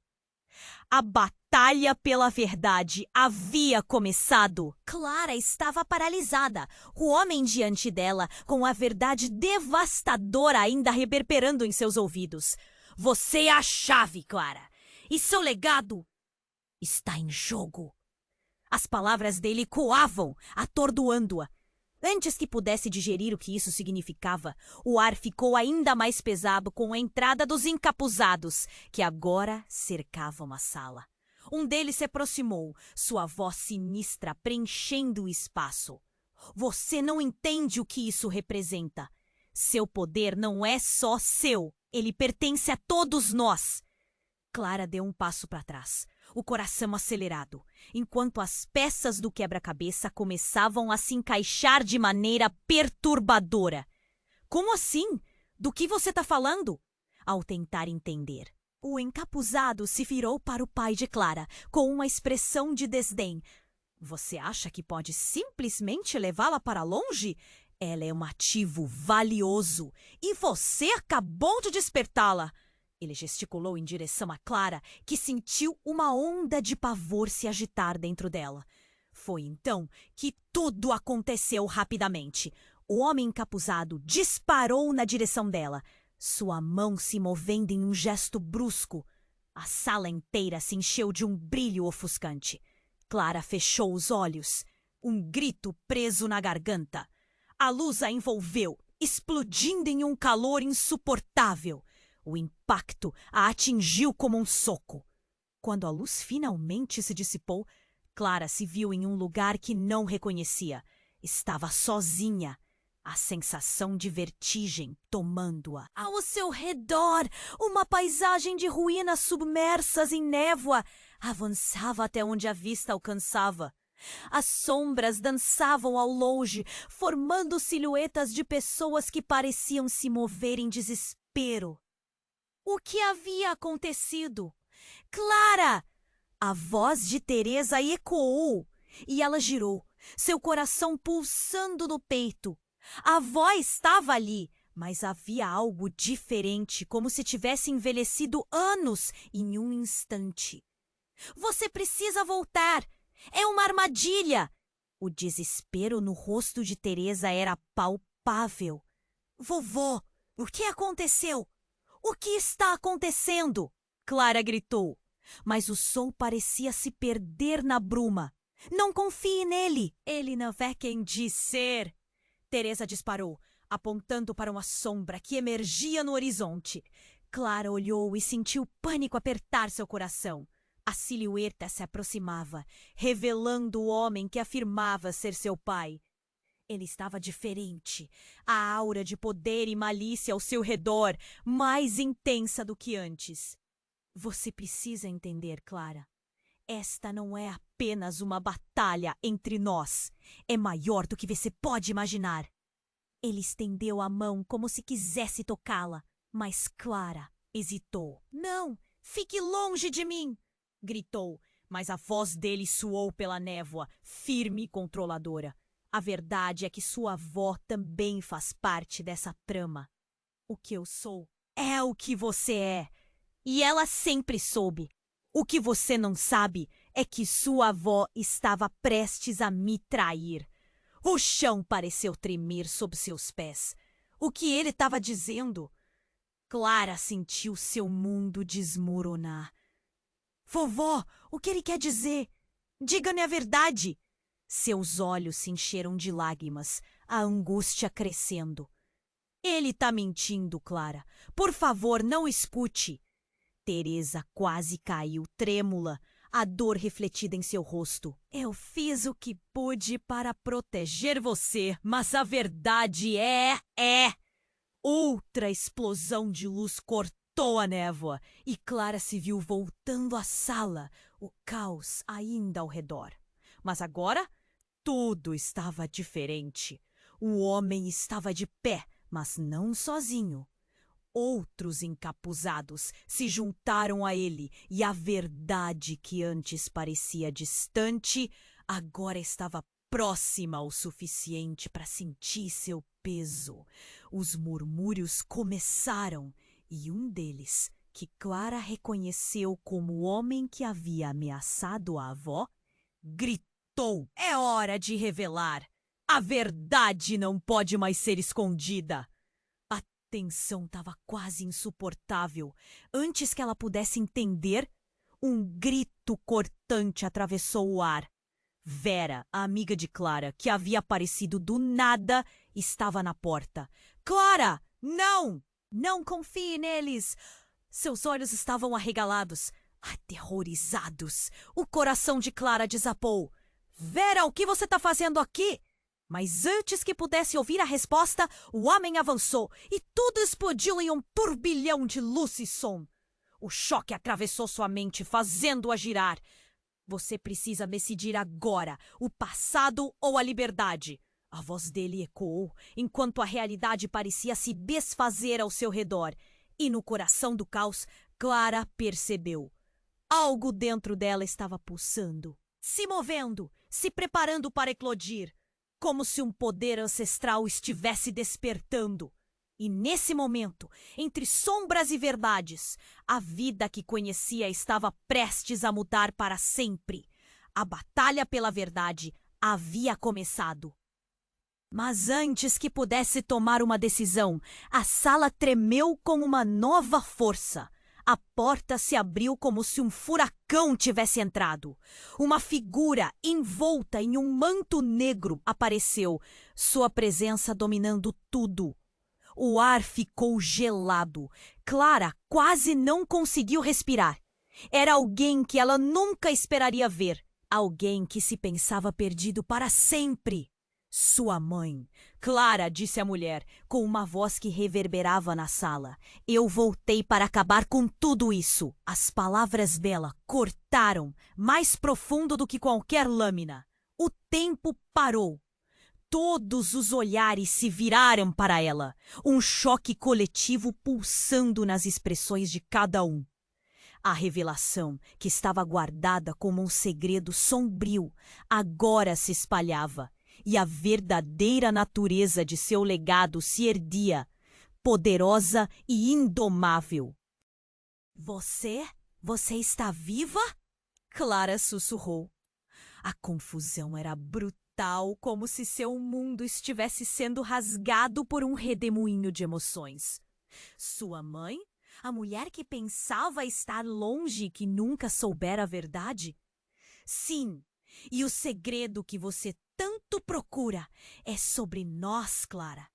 A batalha pela verdade havia começado. Clara estava paralisada, o homem diante dela, com a verdade devastadora ainda reverberando em seus ouvidos. Você é a chave, Clara, e seu legado está em jogo. As palavras dele coavam, atordoando-a. Antes que pudesse digerir o que isso significava, o ar ficou ainda mais pesado com a entrada dos encapuzados, que agora cercavam a sala. Um deles se aproximou, sua voz sinistra preenchendo o espaço. Você não entende o que isso representa. Seu poder não é só seu, ele pertence a todos nós. Clara deu um passo para trás, o coração acelerado, enquanto as peças do quebra-cabeça começavam a se encaixar de maneira perturbadora. Como assim? Do que você está falando? Ao tentar entender, o encapuzado se virou para o pai de Clara, com uma expressão de desdém. Você acha que pode simplesmente levá-la para longe? Ela é um ativo valioso e você acabou de despertá-la. Ele gesticulou em direção a Clara, que sentiu uma onda de pavor se agitar dentro dela. Foi então que tudo aconteceu rapidamente. O homem encapuzado disparou na direção dela, sua mão se movendo em um gesto brusco. A sala inteira se encheu de um brilho ofuscante. Clara fechou os olhos, um grito preso na garganta. A luz a envolveu, explodindo em um calor insuportável. O impacto a atingiu como um soco. Quando a luz finalmente se dissipou, Clara se viu em um lugar que não reconhecia. Estava sozinha, a sensação de vertigem tomando-a. Ao seu redor, uma paisagem de ruínas submersas em névoa avançava até onde a vista alcançava. As sombras dançavam ao longe, formando silhuetas de pessoas que pareciam se mover em desespero. O que havia acontecido? Clara! A voz de Teresa ecoou e ela girou, seu coração pulsando no peito. A avó estava ali, mas havia algo diferente, como se tivesse envelhecido anos em um instante. Você precisa voltar! É uma armadilha! O desespero no rosto de Teresa era palpável. Vovó, o que aconteceu? O que está acontecendo? Clara gritou, mas o som parecia se perder na bruma. Não confie nele, ele não é quem diz ser. Teresa disparou, apontando para uma sombra que emergia no horizonte. Clara olhou e sentiu pânico apertar seu coração. A silhueta se aproximava, revelando o homem que afirmava ser seu pai. Ele estava diferente, a aura de poder e malícia ao seu redor, mais intensa do que antes. Você precisa entender, Clara. Esta não é apenas uma batalha entre nós. É maior do que você pode imaginar. Ele estendeu a mão como se quisesse tocá-la, mas Clara hesitou. Não, fique longe de mim! Gritou, mas a voz dele soou pela névoa, firme e controladora. A verdade é que sua avó também faz parte dessa trama. O que eu sou é o que você é. E ela sempre soube. O que você não sabe é que sua avó estava prestes a me trair. O chão pareceu tremer sob seus pés. O que ele estava dizendo? Clara sentiu seu mundo desmoronar. Vovó, o que ele quer dizer? Diga-me a verdade. Seus olhos se encheram de lágrimas, a angústia crescendo. Ele tá mentindo, Clara. Por favor, não escute. Teresa quase caiu, trêmula, a dor refletida em seu rosto. Eu fiz o que pude para proteger você, mas a verdade é... Outra explosão de luz cortou a névoa e Clara se viu voltando à sala, o caos ainda ao redor. Mas agora tudo estava diferente. O homem estava de pé, mas não sozinho. Outros encapuzados se juntaram a ele e a verdade que antes parecia distante, agora estava próxima o suficiente para sentir seu peso. Os murmúrios começaram e um deles, que Clara reconheceu como o homem que havia ameaçado a avó, gritou: "É hora de revelar! A verdade não pode mais ser escondida!" A tensão estava quase insuportável. Antes que ela pudesse entender, um grito cortante atravessou o ar. Vera, a amiga de Clara, que havia aparecido do nada, estava na porta. "Clara, não! Não confie neles!" Seus olhos estavam arregalados, aterrorizados. O coração de Clara desabou. "Vera, o que você está fazendo aqui?" Mas antes que pudesse ouvir a resposta, o homem avançou e tudo explodiu em um turbilhão de luz e som. O choque atravessou sua mente, fazendo-a girar. "Você precisa decidir agora, o passado ou a liberdade." A voz dele ecoou, enquanto a realidade parecia se desfazer ao seu redor. E no coração do caos, Clara percebeu. Algo dentro dela estava pulsando, se movendo, se preparando para eclodir, como se um poder ancestral estivesse despertando. E nesse momento, entre sombras e verdades, a vida que conhecia estava prestes a mudar para sempre. A batalha pela verdade havia começado. Mas antes que pudesse tomar uma decisão, a sala tremeu com uma nova força. A porta se abriu como se um furacão tivesse entrado. Uma figura envolta em um manto negro apareceu, sua presença dominando tudo. O ar ficou gelado. Clara quase não conseguiu respirar. Era alguém que ela nunca esperaria ver. Alguém que se pensava perdido para sempre. "Sua mãe." "Clara," disse a mulher, com uma voz que reverberava na sala. "Eu voltei para acabar com tudo isso." As palavras dela cortaram, mais profundo do que qualquer lâmina. O tempo parou. Todos os olhares se viraram para ela, um choque coletivo pulsando nas expressões de cada um. A revelação, que estava guardada como um segredo sombrio, agora se espalhava, e a verdadeira natureza de seu legado se erguia, poderosa e indomável. Você está viva?" Clara sussurrou. A confusão era brutal, como se seu mundo estivesse sendo rasgado por um redemoinho de emoções. Sua mãe? A mulher que pensava estar longe e que nunca soubera a verdade? Sim, e o segredo que você tanto procura é sobre nós, Clara.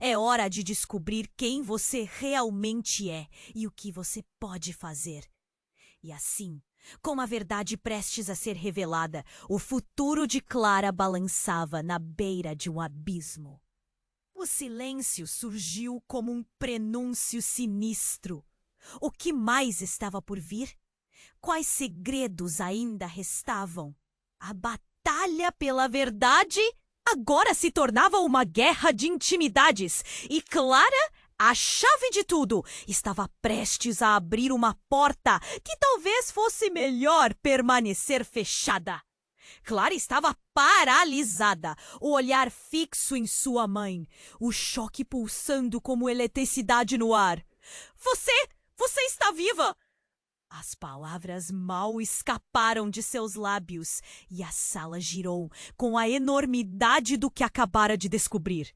É hora de descobrir quem você realmente é e o que você pode fazer. E assim, com a verdade prestes a ser revelada, o futuro de Clara balançava na beira de um abismo. O silêncio surgiu como um prenúncio sinistro. O que mais estava por vir? Quais segredos ainda restavam? A batalha pela verdade agora se tornava uma guerra de intimidades, e Clara, a chave de tudo, estava prestes a abrir uma porta que talvez fosse melhor permanecer fechada. Clara estava paralisada, o olhar fixo em sua mãe, o choque pulsando como eletricidade no ar. Você está viva!" As palavras mal escaparam de seus lábios e a sala girou com a enormidade do que acabara de descobrir.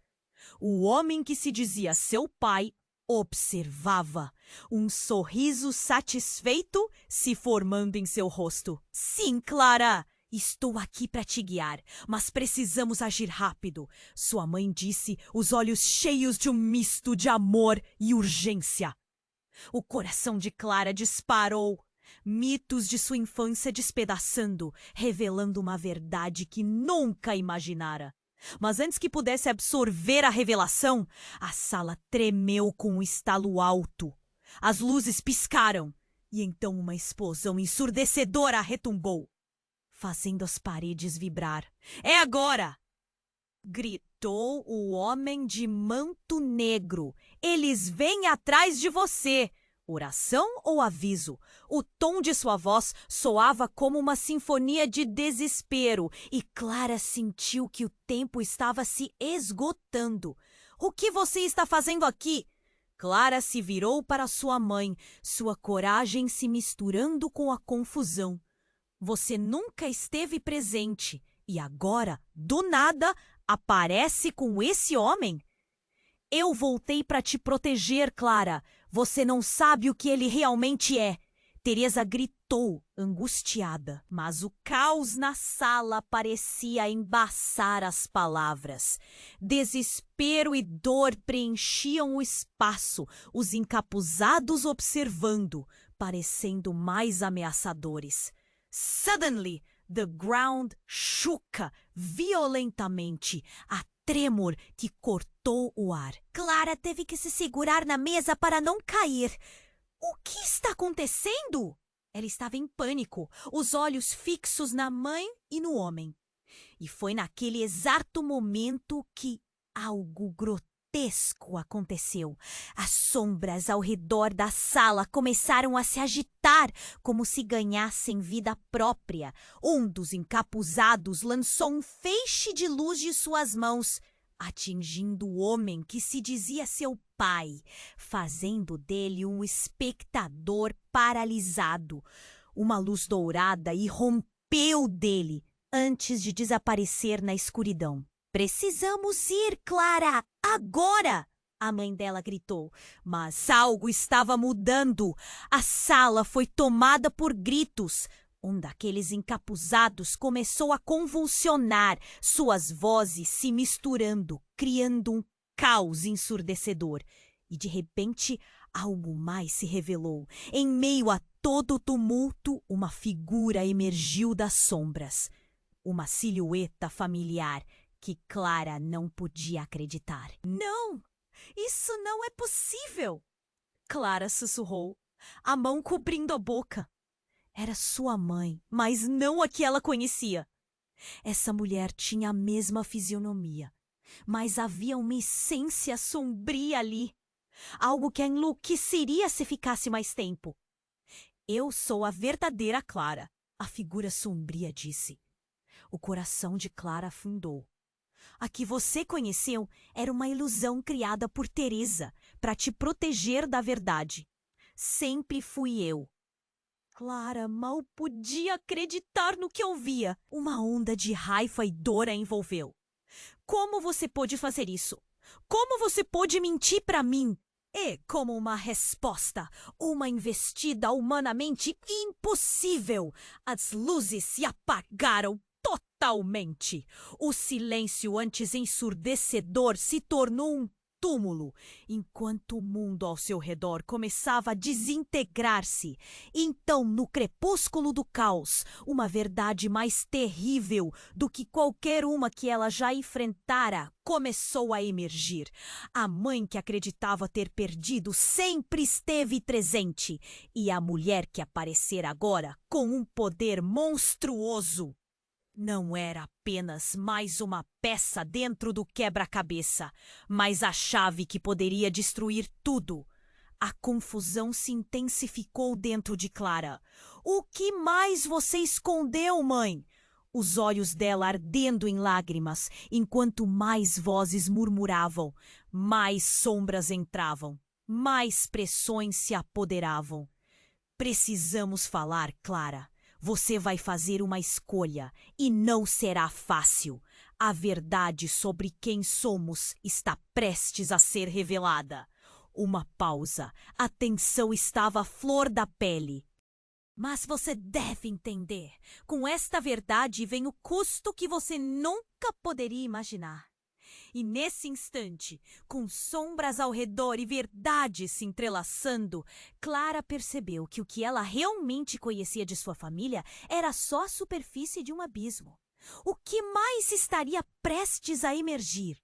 O homem que se dizia seu pai observava, um sorriso satisfeito se formando em seu rosto. "Sim, Clara, Estou aqui para te guiar, mas precisamos agir rápido, sua mãe disse, os olhos cheios de um misto de amor e urgência. O coração de Clara disparou. Mitos de sua infância despedaçando, revelando uma verdade que nunca imaginara. Mas antes que pudesse absorver a revelação, a sala tremeu com um estalo alto. As luzes piscaram e então uma explosão ensurdecedora retumbou, fazendo as paredes vibrar. É agora! Gritou o homem de manto negro. Eles vêm atrás de você! Oração ou aviso? O tom de sua voz soava como uma sinfonia de desespero e Clara sentiu que o tempo estava se esgotando. O que você está fazendo aqui? Clara se virou para sua mãe, sua coragem se misturando com a confusão. Você nunca esteve presente e agora, do nada, aparece com esse homem? Eu voltei para te proteger, Clara. Você não sabe o que ele realmente é. Teresa gritou, angustiada, mas o caos na sala parecia embaçar as palavras. Desespero e dor preenchiam o espaço, os encapuzados observando, parecendo mais ameaçadores. Suddenly, the ground shook violentamente, a tremor que cortou o ar. Clara teve que se segurar na mesa para não cair. O que está acontecendo? Ela estava em pânico, os olhos fixos na mãe e no homem. E foi naquele exato momento que algo grotesco aconteceu. As sombras ao redor da sala começaram a se agitar, como se ganhassem vida própria. Um dos encapuzados lançou um feixe de luz de suas mãos, atingindo o homem que se dizia seu pai, fazendo dele um espectador paralisado. Uma luz dourada irrompeu dele antes de desaparecer na escuridão. Precisamos ir, Clara, agora! A mãe dela gritou, mas algo estava mudando. A sala foi tomada por gritos. Um daqueles encapuzados começou a convulsionar, suas vozes se misturando, criando um caos ensurdecedor. E de repente, algo mais se revelou. Em meio a todo o tumulto, uma figura emergiu das sombras. Uma silhueta familiar que Clara não podia acreditar. Não! Isso não é possível! Clara sussurrou, a mão cobrindo a boca. Era sua mãe, mas não a que ela conhecia. Essa mulher tinha a mesma fisionomia, mas havia uma essência sombria ali. Algo que a enlouqueceria se ficasse mais tempo. Eu sou a verdadeira Clara, a figura sombria disse. O coração de Clara afundou. A que você conheceu era uma ilusão criada por Teresa para te proteger da verdade. Sempre fui eu. Clara mal podia acreditar no que ouvia. Uma onda de raiva e dor a envolveu. Como você pôde fazer isso? Como você pôde mentir para mim? E como uma resposta, uma investida humanamente impossível. As luzes se apagaram totalmente. O silêncio antes ensurdecedor se tornou um túmulo, enquanto o mundo ao seu redor começava a desintegrar-se. Então, no crepúsculo do caos, uma verdade mais terrível do que qualquer uma que ela já enfrentara começou a emergir. A mãe que acreditava ter perdido sempre esteve presente, e a mulher que aparecera agora com um poder monstruoso não era apenas mais uma peça dentro do quebra-cabeça, mas a chave que poderia destruir tudo. A confusão se intensificou dentro de Clara. O que mais você escondeu, mãe? Os olhos dela ardendo em lágrimas, enquanto mais vozes murmuravam, mais sombras entravam, mais pressões se apoderavam. Precisamos falar, Clara. Você vai fazer uma escolha e não será fácil. A verdade sobre quem somos está prestes a ser revelada. Uma pausa. A tensão estava à flor da pele. Mas você deve entender, com esta verdade vem o custo que você nunca poderia imaginar. E nesse instante, com sombras ao redor e verdades se entrelaçando, Clara percebeu que o que ela realmente conhecia de sua família era só a superfície de um abismo. O que mais estaria prestes a emergir?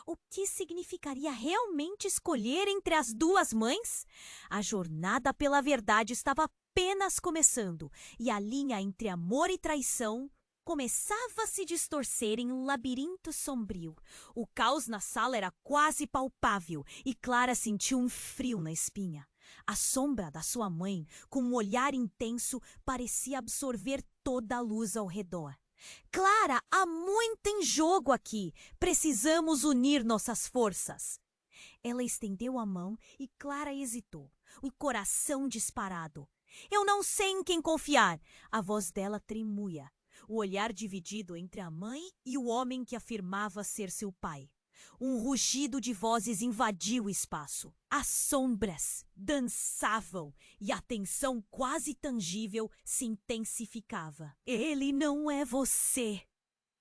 O que significaria realmente escolher entre as duas mães? A jornada pela verdade estava apenas começando, e a linha entre amor e traição começava a se distorcer em um labirinto sombrio. O caos na sala era quase palpável e Clara sentiu um frio na espinha. A sombra da sua mãe, com um olhar intenso, parecia absorver toda a luz ao redor. Clara, há muito em jogo aqui. Precisamos unir nossas forças. Ela estendeu a mão e Clara hesitou, o coração disparado. Eu não sei em quem confiar. A voz dela tremuia, o olhar dividido entre a mãe e o homem que afirmava ser seu pai. Um rugido de vozes invadiu o espaço. As sombras dançavam e a tensão quase tangível se intensificava. Ele não é você!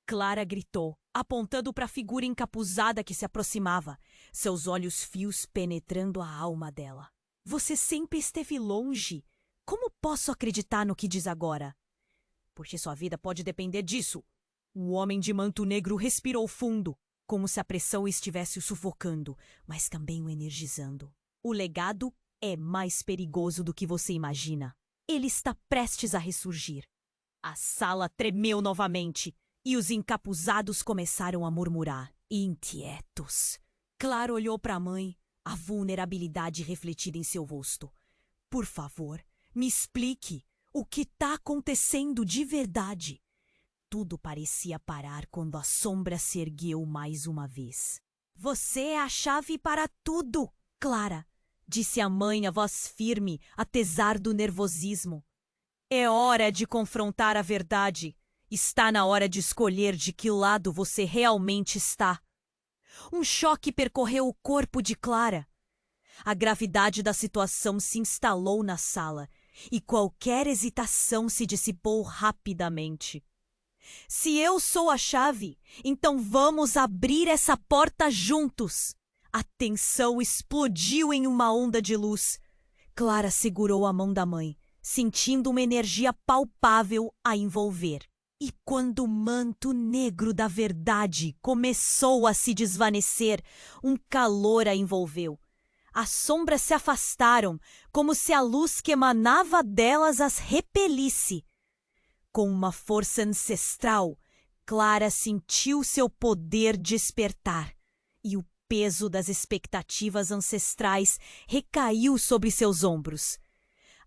Clara gritou, apontando para a figura encapuzada que se aproximava, seus olhos fios penetrando a alma dela. Você sempre esteve longe. Como posso acreditar no que diz agora? Porque sua vida pode depender disso. O homem de manto negro respirou fundo, como se a pressão estivesse o sufocando, mas também o energizando. O legado é mais perigoso do que você imagina. Ele está prestes a ressurgir. A sala tremeu novamente e os encapuzados começaram a murmurar. Inquietos. Clara olhou para a mãe, a vulnerabilidade refletida em seu rosto. Por favor, me explique o que está acontecendo de verdade. Tudo parecia parar quando a sombra se ergueu mais uma vez. Você é a chave para tudo, Clara, disse a mãe, a voz firme, apesar do nervosismo. É hora de confrontar a verdade. Está na hora de escolher de que lado você realmente está. Um choque percorreu o corpo de Clara. A gravidade da situação se instalou na sala e qualquer hesitação se dissipou rapidamente. Se eu sou a chave, então vamos abrir essa porta juntos. A tensão explodiu em uma onda de luz. Clara segurou a mão da mãe, sentindo uma energia palpável a envolver. E quando o manto negro da verdade começou a se desvanecer, um calor a envolveu. As sombras se afastaram, como se a luz que emanava delas as repelisse. Com uma força ancestral, Clara sentiu seu poder despertar, e o peso das expectativas ancestrais recaiu sobre seus ombros.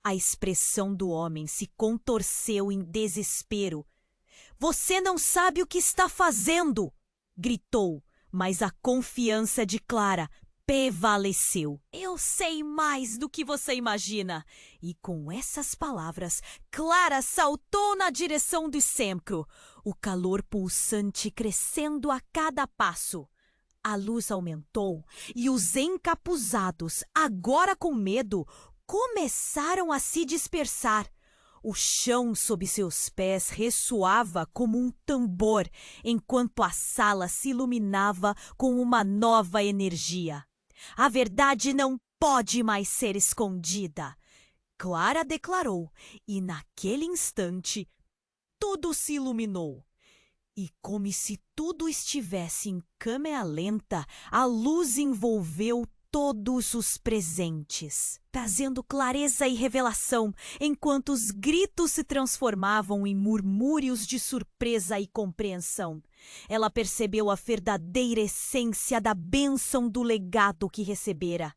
A expressão do homem se contorceu em desespero. Você não sabe o que está fazendo! Gritou, mas a confiança de Clara prevaleceu. Eu sei mais do que você imagina. E com essas palavras, Clara saltou na direção do Sempre, o calor pulsante crescendo a cada passo. A luz aumentou e os encapuzados, agora com medo, começaram a se dispersar. O chão sob seus pés ressoava como um tambor, enquanto a sala se iluminava com uma nova energia. A verdade não pode mais ser escondida, Clara declarou, e naquele instante tudo se iluminou. E como se tudo estivesse em câmera lenta, a luz envolveu todos os presentes, trazendo clareza e revelação, enquanto os gritos se transformavam em murmúrios de surpresa e compreensão. Ela percebeu a verdadeira essência da bênção do legado que recebera.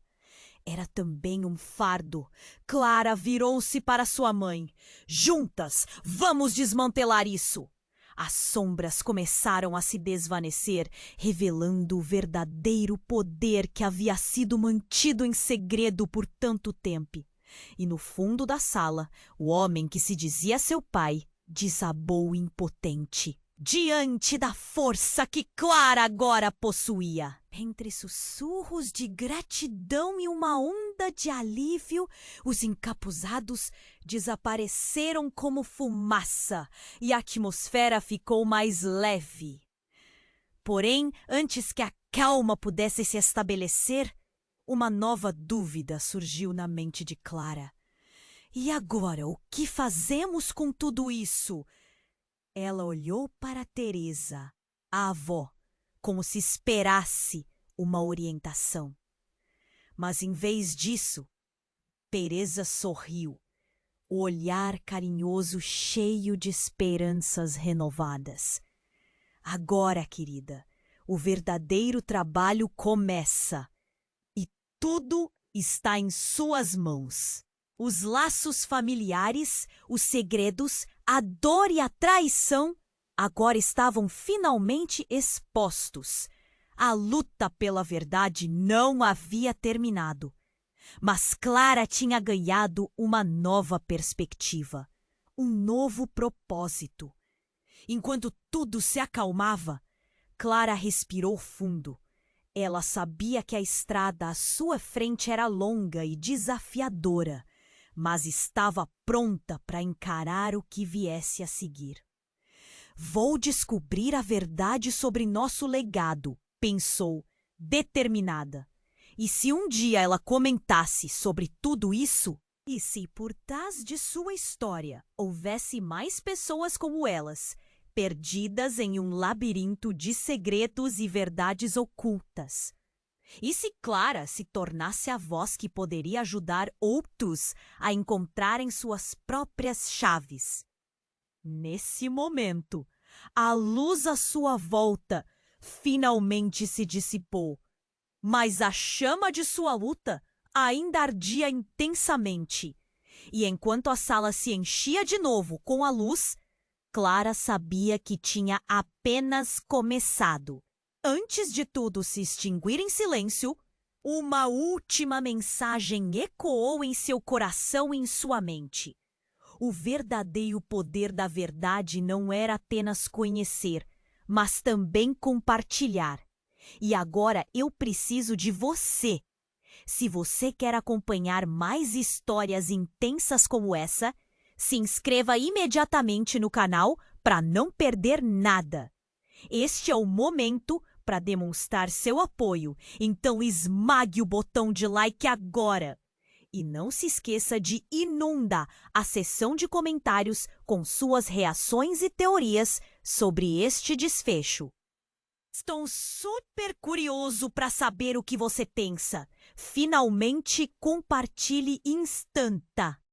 Era também um fardo. Clara virou-se para sua mãe. Juntas, vamos desmantelar isso! As sombras começaram a se desvanecer, revelando o verdadeiro poder que havia sido mantido em segredo por tanto tempo. E no fundo da sala, o homem que se dizia seu pai desabou impotente, diante da força que Clara agora possuía. Entre sussurros de gratidão e uma onda onda de alívio, os encapuzados desapareceram como fumaça e a atmosfera ficou mais leve. Porém, antes que a calma pudesse se estabelecer, uma nova dúvida surgiu na mente de Clara. E agora, o que fazemos com tudo isso? Ela olhou para Teresa, a avó, como se esperasse uma orientação. Mas, em vez disso, Teresa sorriu, o olhar carinhoso cheio de esperanças renovadas. Agora, querida, o verdadeiro trabalho começa e tudo está em suas mãos. Os laços familiares, os segredos, a dor e a traição agora estavam finalmente expostos. A luta pela verdade não havia terminado, mas Clara tinha ganhado uma nova perspectiva, um novo propósito. Enquanto tudo se acalmava, Clara respirou fundo. Ela sabia que a estrada à sua frente era longa e desafiadora, mas estava pronta para encarar o que viesse a seguir. Vou descobrir a verdade sobre nosso legado, pensou, determinada. E se um dia ela comentasse sobre tudo isso, e se por trás de sua história houvesse mais pessoas como elas, perdidas em um labirinto de segredos e verdades ocultas? E se Clara se tornasse a voz que poderia ajudar outros a encontrarem suas próprias chaves? Nesse momento, a luz à sua volta finalmente se dissipou, mas a chama de sua luta ainda ardia intensamente. E enquanto a sala se enchia de novo com a luz, Clara sabia que tinha apenas começado. Antes de tudo se extinguir em silêncio, uma última mensagem ecoou em seu coração e em sua mente. O verdadeiro poder da verdade não era apenas conhecer, mas também compartilhar. E agora eu preciso de você. Se você quer acompanhar mais histórias intensas como essa, se inscreva imediatamente no canal para não perder nada. Este é o momento para demonstrar seu apoio, então esmague o botão de like agora. E não se esqueça de inundar a seção de comentários com suas reações e teorias sobre este desfecho. Estou super curioso para saber o que você pensa. Finalmente compartilhe instanta.